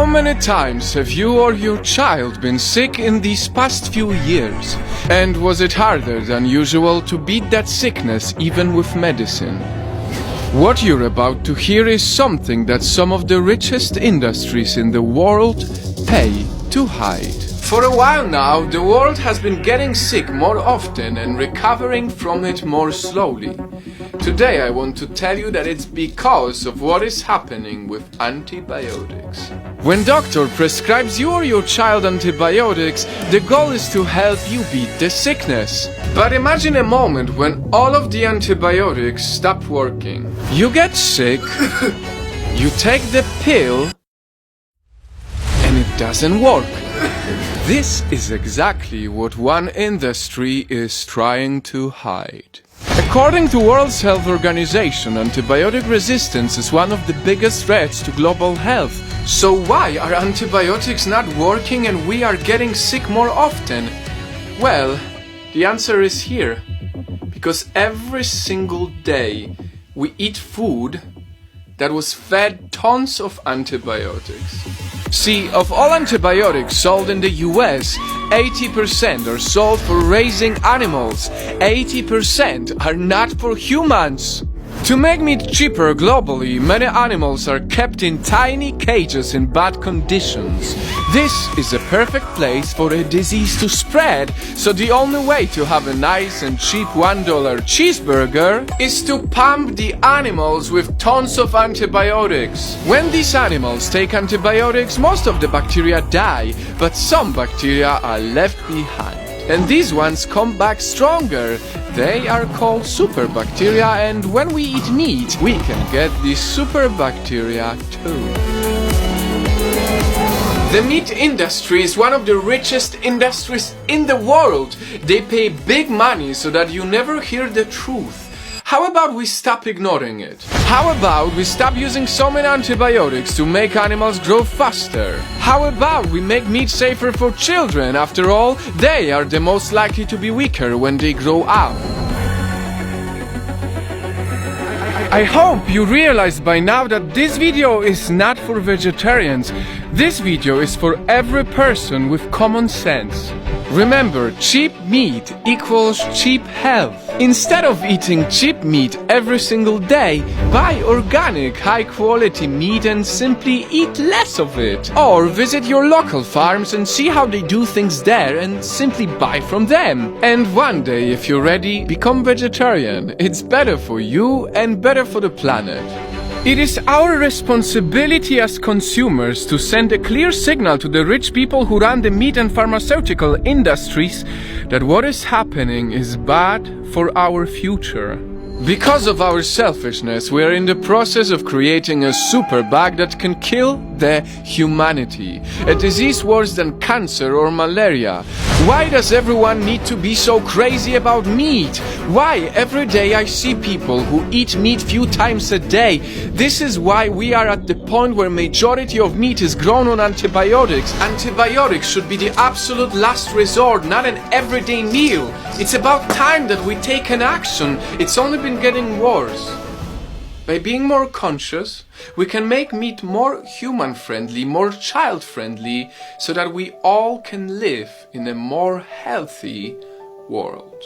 How many times have you or your child been sick in these past few years? And was it harder than usual to beat that sickness even with medicine? What you're about to hear is something that some of the richest industries in the world pay to hide. For a while now, the world has been getting sick more often and recovering from it more slowly. Today I want to tell you that it's because of what is happening with antibiotics. When doctor prescribes you or your child antibiotics, the goal is to help you beat the sickness. But imagine a moment when all of the antibiotics stop working. You get sick, you take the pill, and it doesn't work. This is exactly what one industry is trying to hide. According to World Health Organization, antibiotic resistance is one of the biggest threats to global health. So why are antibiotics not working and we are getting sick more often? Well, the answer is here. Because every single day we eat food that was fed tons of antibiotics. See, of all antibiotics sold in the US, 80% are sold for raising animals. 80% are not for humans. To make meat cheaper globally, many animals are kept in tiny cages in bad conditions. This is a perfect place for a disease to spread, so the only way to have a nice and cheap $1 cheeseburger is to pump the animals with tons of antibiotics. When these animals take antibiotics, most of the bacteria die, but some bacteria are left behind. And these ones come back stronger. They are called superbacteria, and when we eat meat, we can get these superbacteria too. The meat industry is one of the richest industries in the world. They pay big money so that you never hear the truth. How about we stop ignoring it? How about we stop using so many antibiotics to make animals grow faster? How about we make meat safer for children? After all, they are the most likely to be weaker when they grow up. I hope you realized by now that this video is not for vegetarians. This video is for every person with common sense. Remember, cheap meat equals cheap health. Instead of eating cheap meat every single day, buy organic, high-quality meat and simply eat less of it. Or visit your local farms and see how they do things there and simply buy from them. And one day, if you're ready, become vegetarian. It's better for you and better for the planet. It is our responsibility as consumers to send a clear signal to the rich people who run the meat and pharmaceutical industries that what is happening is bad for our future. Because of our selfishness, we are in the process of creating a super bug that can kill the humanity. A disease worse than cancer or malaria. Why does everyone need to be so crazy about meat? Why every day I see people who eat meat few times a day? This is why we are at the point where majority of meat is grown on antibiotics. Antibiotics should be the absolute last resort, not an everyday meal. It's about time that we take an action. It's only been getting worse. By being more conscious, we can make meat more human-friendly, more child-friendly, so that we all can live in a more healthy world.